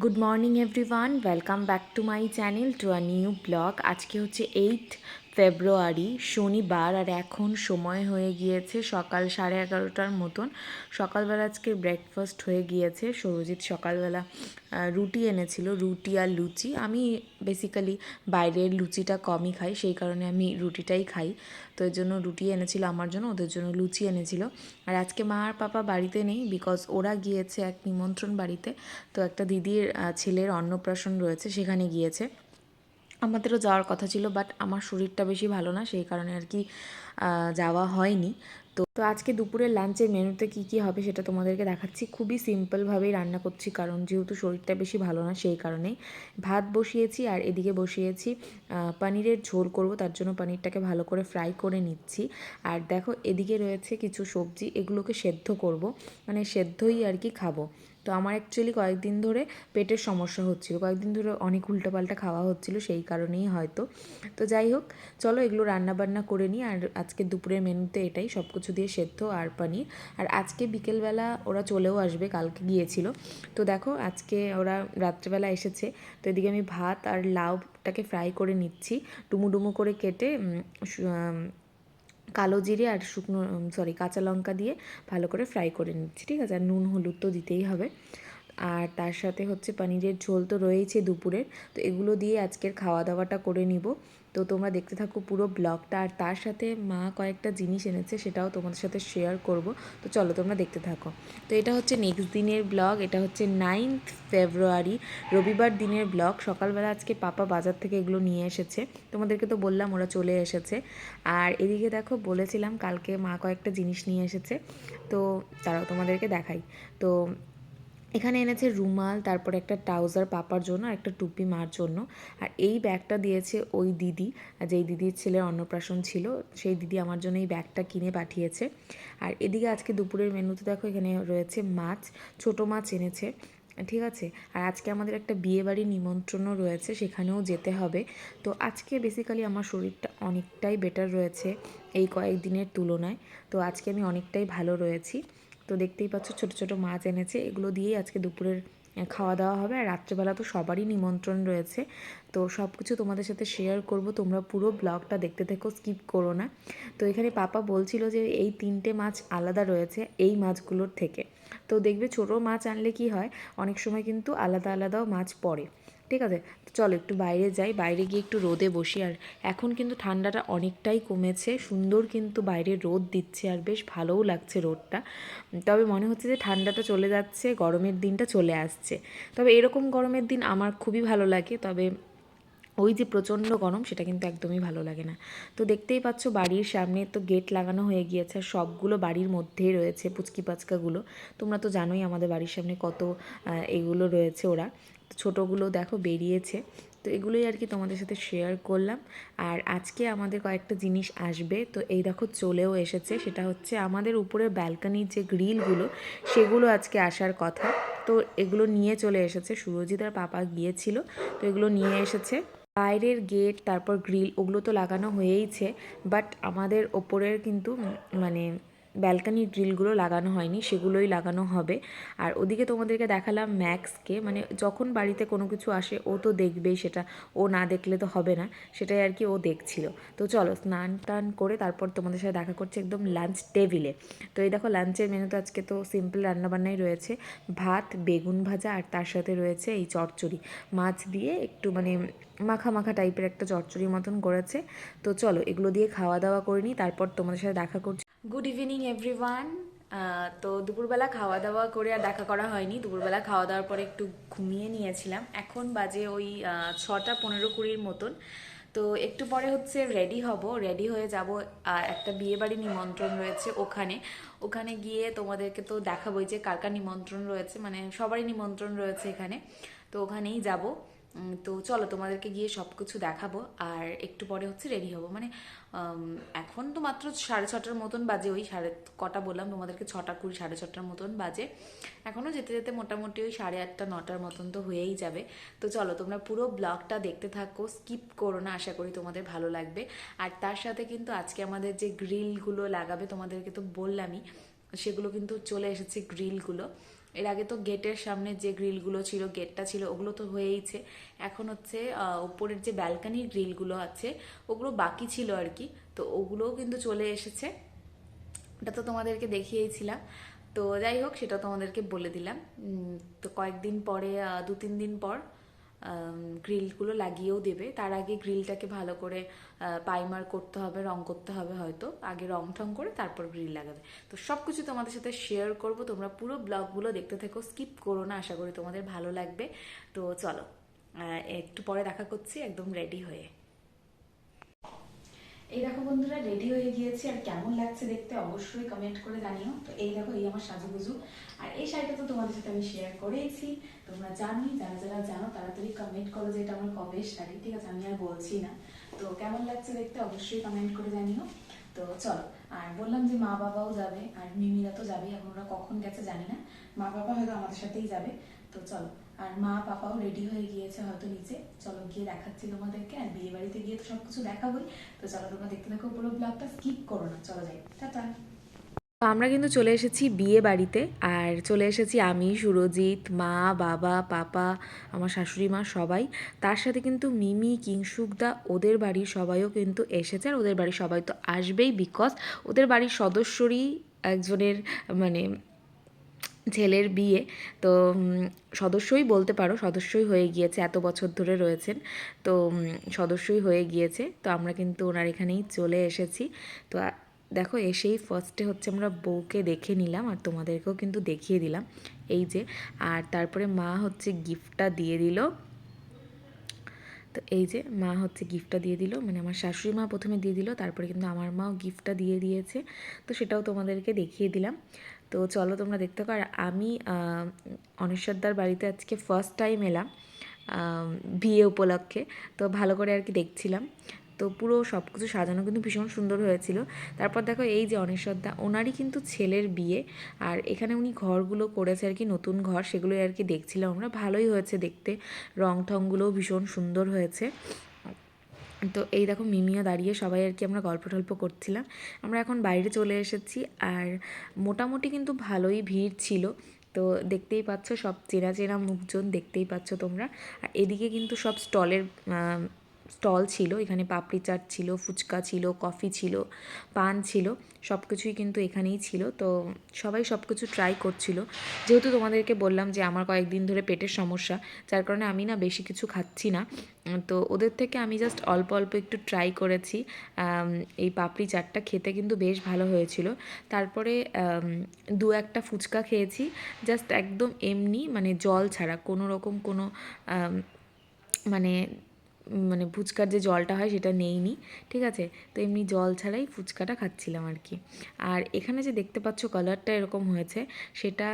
Good morning everyone, welcome back to my channel to a new blog. আজকে হচ্ছে 8 ফেব্রুয়ারি শনিবার, আর এখন সময় হয়ে গিয়েছে সকাল 11:30টার মতন। সকালবেলা আজকে ব্রেকফাস্ট হয়ে গিয়েছে। সৌরজিৎ সকালবেলা রুটি এনেছিল, রুটি আর লুচি। আমি বেসিক্যালি বাইরের লুচিটা কমই খাই, সেই কারণে আমি রুটিটাই খাই। তো এর জন্য রুটি এনেছিল আমার জন্য, ওদের জন্য লুচি এনেছিল। আর আজকে মা আর পাপা বাড়িতে নেই, বিকজ ওরা গিয়েছে এক নিমন্ত্রণ বাড়িতে। তো একটা দিদির ছেলের অন্নপ্রাশন রয়েছে, সেখানে গিয়েছে। আমাদেরও যাওয়ার কথা ছিল, বাট আমার শরীরটা বেশি ভালো না, সেই কারণে আর কি যাওয়া হয়নি। তো আজকে দুপুরের লাঞ্চের মেনুতে কি কি হবে সেটা তোমাদেরকে দেখাচ্ছি। খুবই সিম্পলভাবেই রান্না করছি, কারণ যেহেতু শরীরটা বেশি ভালো না, সেই কারণেই। ভাত বসিয়েছি আর এদিকে বসিয়েছি পনিরের ঝোল করব, তার জন্য পনিরটাকে ভালো করে ফ্রাই করে নিচ্ছি। আর দেখো এদিকে রয়েছে কিছু সবজি, এগুলোকে সেদ্ধ করব, মানে সেদ্ধই আর কি খাবো। তো আমার অ্যাকচুয়ালি কয়েকদিন ধরে পেটের সমস্যা হচ্ছিল, কয়েকদিন ধরে অনেক উল্টোপাল্টা খাওয়া হচ্ছিল, সেই কারণেই হয়তো। তো যাই হোক, চলো এগুলো রান্নাবান্না করে নিই। আর আজকে দুপুরের মেনুতে এটাই, সব কিছু দিয়ে সেদ্ধ আর পনির। আর আজকে বিকেলবেলা ওরা চলেও আসবে, কালকে গিয়েছিল। তো দেখো আজকে ওরা রাত্রেবেলা এসেছে। তো এদিকে আমি ভাত আর লাউটাকে ফ্রাই করে নিচ্ছি, ডুমু ডুমু করে কেটে কালো জিরে আর কাঁচা লঙ্কা দিয়ে ভালো করে ফ্রাই করে নিচ্ছি, ঠিক আছে। আর নুন হলুদ তো দিতেই হবে। আর তার সাথে হচ্ছে পনিরের ঝোল তো রয়েছে দুপুরের। তো এগুলো দিয়ে আজকের খাওয়া দাওয়াটা করে নিব। তো তোমরা দেখতে থাকো পুরো ব্লগটা। আর তার সাথে মা কয়েকটা জিনিস এনেছে, সেটাও তোমাদের সাথে শেয়ার করব। তো চলো তোমরা দেখতে থাকো। তো এটা হচ্ছে নেক্সট দিনের ব্লগ, এটা হচ্ছে 9th ফেব্রুয়ারি রবিবার দিনের ব্লগ। সকালবেলা আজকে পাপা বাজার থেকে এগুলো নিয়ে এসেছে, তোমাদেরকে তো বললাম ওরা চলে এসেছে। আর এদিকে দেখো বলেছিলাম কালকে মা কয়েকটা জিনিস নিয়ে এসেছে, তো তারাও তোমাদেরকে দেখাই। তো এখানে এনেছে রুমাল, তারপর একটা ট্রাউজার পাপার জন্য, আর একটা টুপি মার জন্য। আর এই ব্যাগটা দিয়েছে ওই দিদি, যেই দিদির ছেলের অন্নপ্রাশন ছিল, সেই দিদি আমার জন্য এই ব্যাগটা কিনে পাঠিয়েছে। আর এদিকে আজকে দুপুরের মেনুতে দেখো এখানে রয়েছে মাছ, ছোট মাছ এনেছে, ঠিক আছে। আর আজকে আমাদের একটা বিয়েবাড়ির নিমন্ত্রণও রয়েছে, সেখানেও যেতে হবে। তো আজকে বেসিক্যালি আমার শরীরটা অনেকটাই বেটার রয়েছে এই কয়েকদিনের তুলনায়। তো আজকে আমি অনেকটাই ভালো রয়েছি। তো দেখতেই পাচ্ছ ছোট ছোট মাছ এনেছে, এগুলো দিয়েই আজকে দুপুরের খাওয়া দাওয়া হবে। আর রাত্রেবেলা তো সবারই নিমন্ত্রণ রয়েছে। তো সব কিছু তোমাদের সাথে শেয়ার করব, তোমরা পুরো ব্লগটা দেখতে থেকো, স্কিপ করো না। তো এখানে পাপা বলছিল যে এই 3টে মাছ আলাদা রয়েছে এই মাছগুলোর থেকে। তো দেখবে ছোটো মাছ আনলে কি হয়, অনেক সময় কিন্তু আলাদা আলাদাও মাছ পড়ে, ঠিক আছে। তো চলো একটু বাইরে যাই, বাইরে গিয়ে একটু রোদে বসি। আর এখন কিন্তু ঠান্ডাটা অনেকটাই কমেছে, সুন্দর কিন্তু বাইরে রোদ দিচ্ছে, আর বেশ ভালোও লাগছে রোদটা। তবে মনে হচ্ছে যে ঠান্ডাটা চলে যাচ্ছে, গরমের দিনটা চলে আসছে। তবে এরকম গরমের দিন আমার খুবই ভালো লাগে, তবে ওই যে প্রচণ্ড গরম সেটা কিন্তু একদমই ভালো লাগে না। তো দেখতেই পাচ্ছ বাড়ির সামনে তো গেট লাগানো হয়ে গিয়েছে, আর সবগুলো বাড়ির মধ্যেই রয়েছে পুচকি পাচকাগুলো। তোমরা তো জানোই আমাদের বাড়ির সামনে কত এগুলো রয়েছে। ওরা ছোটোগুলো দেখো বেরিয়েছে। তো এগুলোই আর কি তোমাদের সাথে শেয়ার করলাম। আর আজকে আমাদের কয়েকটা জিনিস আসবে, তো এই দেখো চলেও এসেছে। সেটা হচ্ছে আমাদের উপরের ব্যালকনির যে গ্রিলগুলো, সেগুলো আজকে আসার কথা। তো এগুলো নিয়ে চলে এসেছে, সুরজিৎ আর পাপা গিয়েছিল, তো এগুলো নিয়ে এসেছে। বাইরের গেট তারপর গ্রিল ওগুলো তো লাগানো হয়েইছে, বাট আমাদের ওপরের কিন্তু মানে ব্যালকানির গ্রিলগুলো লাগানো হয়নি, সেগুলোই লাগানো হবে। আর ওদিকে তোমাদেরকে দেখালাম ম্যাক্সকে, মানে যখন বাড়িতে কোনো কিছু আসে ও তো দেখবেই, সেটা ও না দেখলে তো হবে না, সেটাই আর কি ও দেখছিল। তো চলো স্নান টান করে তারপর তোমাদের সাথে দেখা করছে একদম লাঞ্চ টেবিলে। তো এই দেখো লাঞ্চের মেনুতে আজকে তো সিম্পল রান্নাবান্নাই রয়েছে, ভাত, বেগুন ভাজা, আর তার সাথে রয়েছে এই চচ্চড়ি মাছ দিয়ে, একটু মানে মাখা মাখা টাইপের একটা চচ্চড়ির মতন করেছে। তো চলো এগুলো দিয়ে খাওয়া দাওয়া করে নিই, তারপর তোমাদের সাথে দেখা করছি। Good evening everyone. তো দুপুরবেলা খাওয়া দাওয়া করে আর দেখা করা হয়নি। দুপুরবেলা খাওয়া দাওয়ার পরে একটু ঘুমিয়ে নিয়েছিলাম। এখন বাজে ওই 6টা 15-20 মতন। তো একটু পরে হচ্ছে রেডি হব, রেডি হয়ে যাব। একটা বিয়েবাড়ি নিমন্ত্রণ রয়েছে, ওখানে ওখানে গিয়ে তোমাদেরকে তো দেখাবোই যে কার কার নিমন্ত্রণ রয়েছে, মানে সবারই নিমন্ত্রণ রয়েছে এখানে। তো ওখানেই যাব। তো চলো তোমাদেরকে গিয়ে সব কিছু দেখাবো। আর একটু পরে হচ্ছে রেডি হব, মানে এখন তো মাত্র 6:30টার মতন বাজে, ওই সাড়ে কটা বললাম তোমাদেরকে, 6টা 20, 6:30টার মতন বাজে। এখনও যেতে যেতে মোটামুটি ওই 8:30-9টার মতন তো হয়েই যাবে। তো চলো তোমরা পুরো ব্লগটা দেখতে থাকো, স্কিপ করো না, আশা করি তোমাদের ভালো লাগবে। আর তার সাথে কিন্তু আজকে আমাদের যে গ্রিলগুলো লাগাবে তোমাদেরকে তো বললামই, সেগুলো কিন্তু চলে এসেছে গ্রিলগুলো। এর আগে তো গেটের সামনে যে গ্রিলগুলো ছিল, গেটটা ছিল, ওগুলো তো হয়েইছে। এখন হচ্ছে উপরের যে ব্যালকানির গ্রিলগুলো আছে ওগুলো বাকি ছিল আর কি, তো ওগুলোও কিন্তু চলে এসেছে। ওটা তো তোমাদেরকে দেখিয়েছিলাম। তো যাই হোক, সেটা তোমাদেরকে বলে দিলাম। তো কয়েকদিন পরে 2-3 দিন পর গ্রিলগুলো লাগিয়েও দেবে। তার আগে গ্রিলটাকে ভালো করে পাইমার করতে হবে, রং করতে হবে, হয়তো আগে রং ঠং করে তারপর গ্রিল লাগাবে। তো সব কিছু তোমাদের সাথে শেয়ার করব, তোমরা পুরো ব্লগগুলো দেখতে থেকো, স্কিপ করো না, আশা করি তোমাদের ভালো লাগবে। তো চলো, একটু পরে দেখা করছি একদম রেডি হয়ে। এই দেখো বন্ধুরা, রেডি হয়ে গিয়েছি, আর কেমন লাগছে দেখতে অবশ্যই কমেন্ট করে জানিও। তো এই দেখো, এই আমার সাজুগুজু। আর এই শাড়িটা তো তোমাদের সাথে আমি শেয়ার করেছি, তোমরা জানোই। যারা যারা জানো তাড়াতাড়ি কমেন্ট করো যে এটা আমার কবে শাড়ি, ঠিক আছে? আমি আর বলছি না। তো কেমন লাগছে দেখতে অবশ্যই কমেন্ট করে জানিও। তো চলো, আর বললাম যে মা বাবাও যাবে, আর মিমিরা তো যাবে, এখন ওরা কখন গেছে জানি না। মা বাবা হয়তো আমাদের সাথেই যাবে। তো চলো, আর মা পাপাও রেডি হয়ে গিয়েছে হয়তো নিচে। চলো গিয়ে দেখাচ্ছি তোমাদেরকে, আর বিয়ে বাড়িতে গিয়ে তো সবকিছু দেখাবোই। তো চলো, তোমরা দেখতে থাকো পুরো ব্লগটা, স্কিপ করো না। চলো যাই, টাটা। আমরা কিন্তু চলে এসেছি বিয়ে বাড়িতে, আর চলে এসেছি আমি, সুরজিৎ, মা, বাবা, পাপা, আমার শাশুড়ি মা, সবাই। তার সাথে কিন্তু মিমি, কিংসুকদা, ওদের বাড়ির সবাইও কিন্তু এসেছে। আর ওদের বাড়ির সবাই তো আসবেই, বিকজ ওদের বাড়ির সদস্যরই একজনের মানে ছেলের বিয়ে। তো সদস্যই বলতে পারো, সদস্যই হয়ে গিয়েছে, এত বছর ধরে রয়েছেন, তো সদস্যই হয়ে গিয়েছে। তো আমরা কিন্তু ওনার এখানেই চলে এসেছি। তো দেখো, এসেই ফার্স্টে হচ্ছে আমরা বউকে দেখে নিলাম, আর তোমাদেরকেও কিন্তু দেখিয়ে দিলাম, এই যে। আর তারপরে মা হচ্ছে গিফটটা দিয়ে দিল। তো এই যে মা হচ্ছে গিফটটা দিয়ে দিল, মানে আমার শাশুড়ি মা প্রথমে দিয়ে দিল, তারপরে কিন্তু আমার মাও গিফটটা দিয়ে দিয়েছে। তো সেটাও তোমাদেরকে দেখিয়ে দিলাম। তো চলো তোমরা দেখতে পারো। আমি অনেশ্বরদার বাড়িতে আজকে ফার্স্ট টাইম এলাম বিয়ে উপলক্ষে। তো ভালো করে আর কি দেখছিলাম। তো পুরো সব কিছু সাজানো কিন্তু ভীষণ সুন্দর হয়েছিল। তারপর দেখো, এই যে অনেশ্বরদা, ওনারই কিন্তু ছেলের বিয়ে। আর এখানে উনি ঘরগুলো করেছে আর কি, নতুন ঘর, সেগুলোই আর কি দেখছিলাম আমরা। ভালোই হয়েছে দেখতে, রং ঠংগুলোও ভীষণ সুন্দর হয়েছে। তো এই দেখো, মিমিও দাঁড়িয়ে, সবাই আর কি আমরা গল্প টল্প করছিলাম। আমরা এখন বাইরে চলে এসেছি, আর মোটামুটি কিন্তু ভালোই ভিড় ছিল। তো দেখতেই পাচ্ছ, সব চেনা চেনা মুখজন দেখতেই পাচ্ছ তোমরা। আর এদিকে কিন্তু সব স্টল ছিল, এখানে পাপড়ি চাট ছিল, ফুচকা ছিল, কফি ছিল, পান ছিল, সব কিছুই কিন্তু এখানেই ছিল। তো সবাই সব কিছু ট্রাই করছিল। যেহেতু তোমাদেরকে বললাম যে আমার কয়েকদিন ধরে পেটের সমস্যা, যার কারণে আমি না বেশি কিছু খাচ্ছি না। তো ওদের থেকে আমি জাস্ট অল্প অল্প একটু ট্রাই করেছি। এই পাপড়ি চাটটা খেতে কিন্তু বেশ ভালো হয়েছিল। তারপরে 2-1টা ফুচকা খেয়েছি, জাস্ট একদম এমনি, মানে জল ছাড়া, কোনো রকম কোনো মানে মানে ফুচকার যে জলটা হয় সেটা নেইনি, ঠিক আছে? তো এমনি জল ছাড়াই ফুচকাটা খাচ্ছিলাম আর কি। আর এখানে যে দেখতে পাচ্ছ কালারটা এরকম হয়েছে, সেটা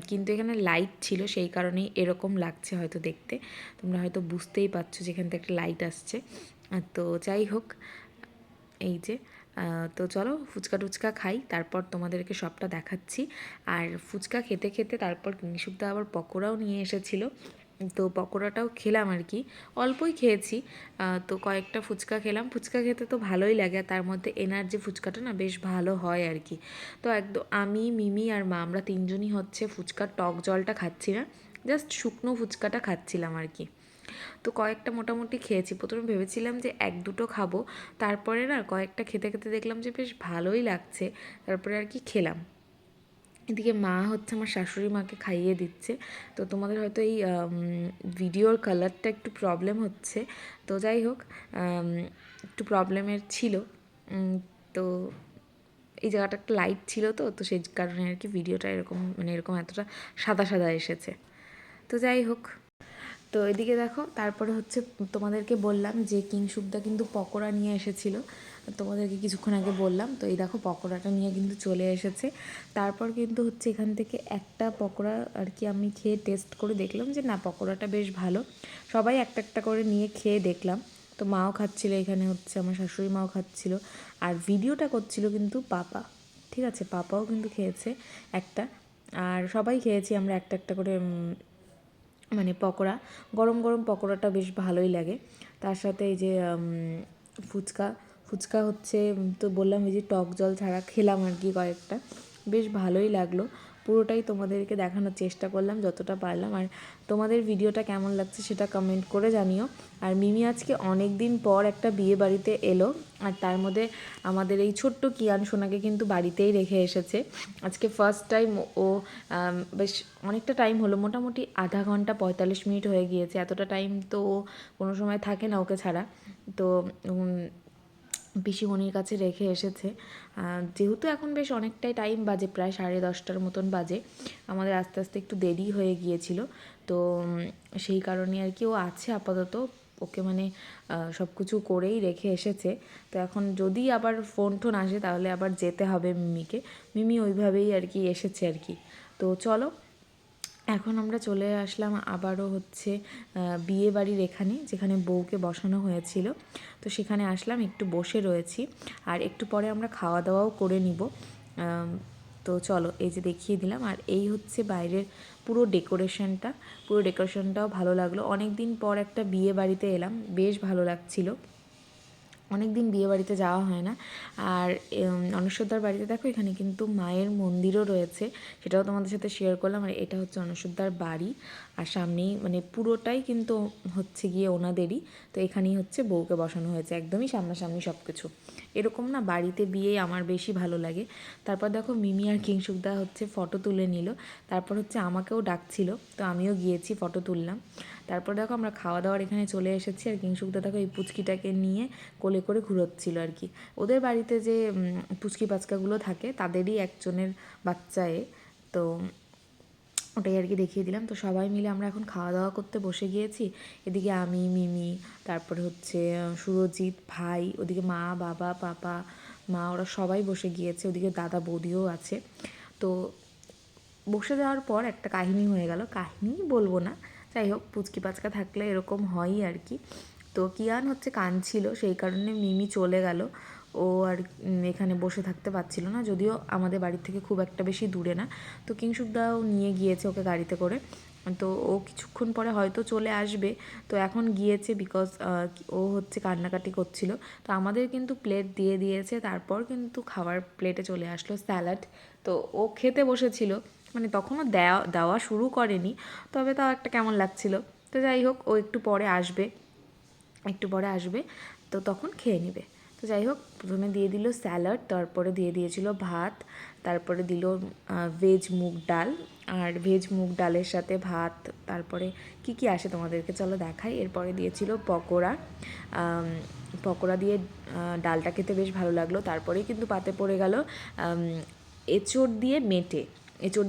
কিন্তু এখানে লাইট ছিল, সেই কারণেই এরকম লাগছে হয়তো দেখতে। তোমরা হয়তো বুঝতেই পারছো যেখান থেকে একটা লাইট আসছে। তো যাই হোক, এই যে তো চলো ফুচকা টুচকা খাই, তারপর তোমাদেরকে সবটা দেখাচ্ছি। আর ফুচকা খেতে খেতে তারপর কিংশুকদা আবার পকোড়াও নিয়ে এসেছিলো। তো পকোড়াটাও খেলাম আর কি, অল্পই খেয়েছি। তো কয়েকটা ফুচকা খেলাম। ফুচকা খেতে তো ভালোই লাগে, তার মধ্যে এনার যে ফুচকাটা না বেশ ভালো হয় আর কি। তো একদম আমি, মিমি আর মা, আমরা তিনজনই হচ্ছে ফুচকার টক জলটা খাচ্ছি না, জাস্ট শুকনো ফুচকাটা খাচ্ছিলাম আর কি। তো কয়েকটা মোটামুটি খেয়েছি। প্রথমে ভেবেছিলাম যে 1-2টো খাবো, তারপরে না কয়েকটা খেতে খেতে দেখলাম যে বেশ ভালোই লাগছে, তারপরে আর কি খেলাম। এদিকে মা হচ্ছে আমার শাশুড়ি মাকে খাইয়ে দিচ্ছে। তো তোমাদের হয়তো এই ভিডিওর কালারটা একটু প্রবলেম হচ্ছে, তো যাই হোক, একটু প্রবলেমের ছিল। তো এই জায়গাটা একটা লাইট ছিল, তো তো সেই কারণে আর কি ভিডিওটা এরকম, মানে এরকম এতটা সাদা সাদা এসেছে। তো যাই হোক, তো এদিকে দেখো, তারপরে হচ্ছে তোমাদেরকে বললাম যে কিংশুকদা কিন্তু পকোড়া নিয়ে এসেছিলো, তোমাদেরকে কিছুক্ষণ আগে বললাম। তো এই দেখো, পকোড়াটা নিয়ে কিন্তু চলে এসেছে। তারপর কিন্তু হচ্ছে এখান থেকে একটা পকোড়া আর কি আমি খেয়ে টেস্ট করে দেখলাম যে না, পকোড়াটা বেশ ভালো। সবাই একটা একটা করে নিয়ে খেয়ে দেখলাম। তো মাও খাচ্ছিল, এখানে হচ্ছে আমার শাশুড়ি মাও খাচ্ছিল, আর ভিডিওটা করছিল কিন্তু পাপা, ঠিক আছে? পাপাও কিন্তু খেয়েছে একটা। আর সবাই খেয়েছি আমরা একটা একটা করে, মানে পকোড়া, গরম গরম পকোড়াটা বেশ ভালোই লাগে। তার সাথে এই যে ফুচকা, ফুচকা হচ্ছে তো বললাম, এই যে টক জল ছাড়া খেলাম আর কি কয়েকটা, বেশ ভালোই লাগলো। পুরোটাই তোমাদেরকে দেখানোর চেষ্টা করলাম যতটা পারলাম। আর তোমাদের ভিডিওটা কেমন লাগছে সেটা কমেন্ট করে জানিও। আর মিমি আজকে অনেক দিন পর একটা বিয়ে বাড়িতে এলো, আর তার মধ্যে আমাদের এই ছোট্ট কিয়ান সোনাকে কিন্তু বাড়িতেই রেখে এসেছে। আজকে ফার্স্ট টাইম ও বেশ অনেকটা টাইম হলো, মোটামুটি আধা ঘন্টা 45 মিনিট হয়ে গিয়েছে। এতটা টাইম তো কোনো সময় থাকে না ওকে ছাড়া। তো পিসিমণির কাছে রেখে এসেছে। যেহেতু এখন বেশ অনেকটাই টাইম বাজে, প্রায় 10:30 মতন বাজে, আমাদের আস্তে আস্তে একটু দেরি হয়ে গিয়েছিল। তো সেই কারণে আর কি ও আছে আপাতত, ওকে মানে সব কিছু করেই রেখে এসেছে। তো এখন যদি আবার ফোন টোন আসে তাহলে আবার যেতে হবে মিমিকে। মিমি ওইভাবেই আর কি এসেছে আর কি। তো চলো এখন আমরা চলে আসলাম আবারও হচ্ছে বিয়ে বাড়ির এখানে, যেখানে বউকে বসানো হয়েছিল। তো সেখানে আসলাম, একটু বসে রয়েছি, আর একটু পরে আমরা খাওয়া দাওয়াও করে নিব। তো চলো, এই যে দেখিয়ে দিলাম। আর এই হচ্ছে বাইরের পুরো ডেকোরেশনটাও ভালো লাগলো। অনেক দিন পর একটা বিয়ে বাড়িতে এলাম, বেশ ভালো লাগছিল। অনেক দিন বিয়ে বাড়িতে যাওয়া হয় না। আর অনশ্বরদার বাড়িতে দেখো এখানে কিন্তু মায়ের মন্দিরও রয়েছে, সেটাও তোমাদের সাথে শেয়ার করলাম। আর এটা হচ্ছে অনশ্বরদার বাড়ি, আর সামনেই মানে পুরোটাই কিন্তু হচ্ছে গিয়ে ওনাদেরই। তো এখানেই হচ্ছে বউকে বসানো হয়েছে, একদমই সামনাসামনি সব কিছু। এরকম না বাড়িতে বিয়ে আমার বেশি ভালো লাগে। তারপর দেখো মিমি আর কিংশুকদা হচ্ছে ফটো তুলে নিল, তারপর হচ্ছে আমাকেও ডাকছিল, তো আমিও গিয়েছি, ফটো তুললাম। তারপর দেখো আমরা খাওয়া দাওয়ার এখানে চলে এসেছি, আর কিংশুকদা দেখো এই পুচকিটাকে নিয়ে কোলে করে ঘুরোচ্ছিল আর কি। ওদের বাড়িতে যে পুচকি বাচ্চাগুলো থাকে তাদেরই একজনের বাচ্চা তো ওটাই আর কি দেখিয়ে দিলাম। তো সবাই মিলে আমরা এখন খাওয়া দাওয়া করতে বসে গিয়েছি। এদিকে আমি, মিমি, তারপরে হচ্ছে সুরজিৎ ভাই, ওদিকে মা, বাবা, পাপা, মা, ওরা সবাই বসে গিয়েছে, ওদিকে দাদা বৌদিও আছে। তো বসে যাওয়ার পর একটা কাহিনী হয়ে গেল, কাহিনী বলবো না, যাই হোক পুচকি পাচকা থাকলে এরকম হয়ই আর কি। তো কিয়ান হচ্ছে কাঁদছিল, সেই কারণে মিমি চলে গেল। ও আর এখানে বসে থাকতে পারছিল না, যদিও আমাদের বাড়ির থেকে খুব একটা বেশি দূরে না। তো কিংশুকদাও নিয়ে গিয়েছে ওকে গাড়িতে করে। তো ও কিছুক্ষণ পরে হয়তো চলে আসবে। তো এখন গিয়েছে বিকজ ও হচ্ছে কান্নাকাটি করছিল। তো আমাদের কিন্তু প্লেট দিয়ে দিয়েছে, তারপর কিন্তু খাবার প্লেটে চলে আসলো স্যালাড। তো ও খেতে বসেছিল, মানে তখনও দেওয়া শুরু করেনি, তবে তাও একটা কেমন লাগছিল। তো যাই হোক, ও একটু পরে আসবে, তো তখন খেয়ে নেবে। তো যাই হোক, প্রথমে দিয়ে দিল স্যালাড, তারপরে দিয়ে দিয়েছিল ভাত, তারপরে দিল ভেজ মুগ ডাল, আর ভেজ মুগ ডালের সাথে ভাত। তারপরে কি কি আসে তোমাদেরকে চলো দেখাই। এরপরে দিয়েছিল পকোড়া দিয়ে ডালটা খেতে বেশ ভালো লাগলো। তারপরেই কিন্তু পাতে পড়ে গেল এঁচোড়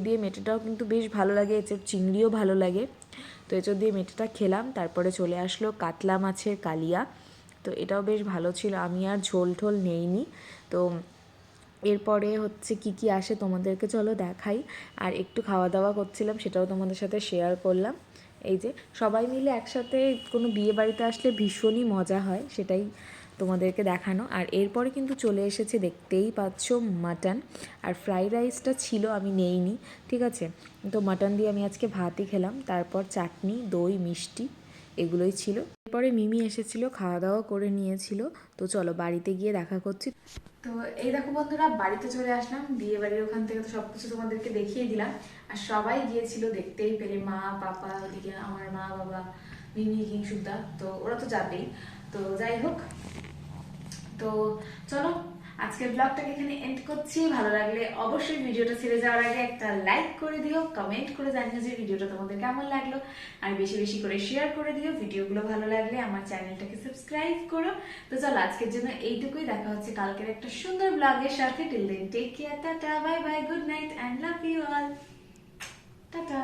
দিয়ে মেটেটাও কিন্তু বেশ ভালো লাগে, এঁচোড় চিংড়িও ভালো লাগে। তো এঁচোড় দিয়ে মেটেটা খেলাম। তারপরে চলে আসলো কাতলা মাছের কালিয়া, তো এটাও বেশ ভালো ছিল। আমি আর ঝোল ঠোল নেইনি। তো এরপরে হচ্ছে কি কি আসে তোমাদেরকে চলো দেখাই। আর একটু খাওয়া দাওয়া করছিলাম, সেটাও তোমাদের সাথে শেয়ার করলাম। এই যে সবাই মিলে একসাথে কোনো বিয়ে বাড়িতে আসলে ভীষণই মজা হয়, সেটাই তোমাদেরকে দেখানো। আর এরপরে কিন্তু চলে এসেছে, দেখতেই পাচ্ছ, মাটন। আর ফ্রাইড রাইসটা ছিল, আমি নেইনি, ঠিক আছে। তো মাটন দিয়ে আমি আজকে ভাতই খেলাম, তারপর চাটনি, দই, মিষ্টি, এগুলোই ছিল। এরপরে মিমি এসেছিল, খাওয়া দাওয়া করে নিয়েছিল। তো চলো বাড়িতে গিয়ে দেখা করছি। তো এই দেখো বন্ধুরা, বাড়িতে চলে আসলাম, বিয়ে বাড়ির ওখান থেকে তো সবকিছু তোমাদেরকে দেখিয়ে দিলাম। আর সবাই গিয়েছিল, দেখতেই পেলে, মা, পাপা, ওদিকে আমার মা, বাবা, মিমি, কিংশুকদা, তো ওরা তো যাবেই। তো যাই হোক, তো চলো আজকের ব্লগটাকে এখানে এন্ড করছি। ভালো লাগলে অবশ্যই ভিডিওটা ছেড়ে যাওয়ার আগে একটা লাইক করে দিও, কমেন্ট করে জানিও যে ভিডিওটা তোমাদের কেমন লাগলো, আর বেশি বেশি করে শেয়ার করে দিও। ভিডিওগুলো ভালো লাগলে আমার চ্যানেলটাকে সাবস্ক্রাইব করো। তো চলো আজকের জন্য এইটুকুই, দেখা হচ্ছে কালকের একটা সুন্দর ব্লগের সাথে। Till then take care, tata, bye bye, good night and love you all, tata.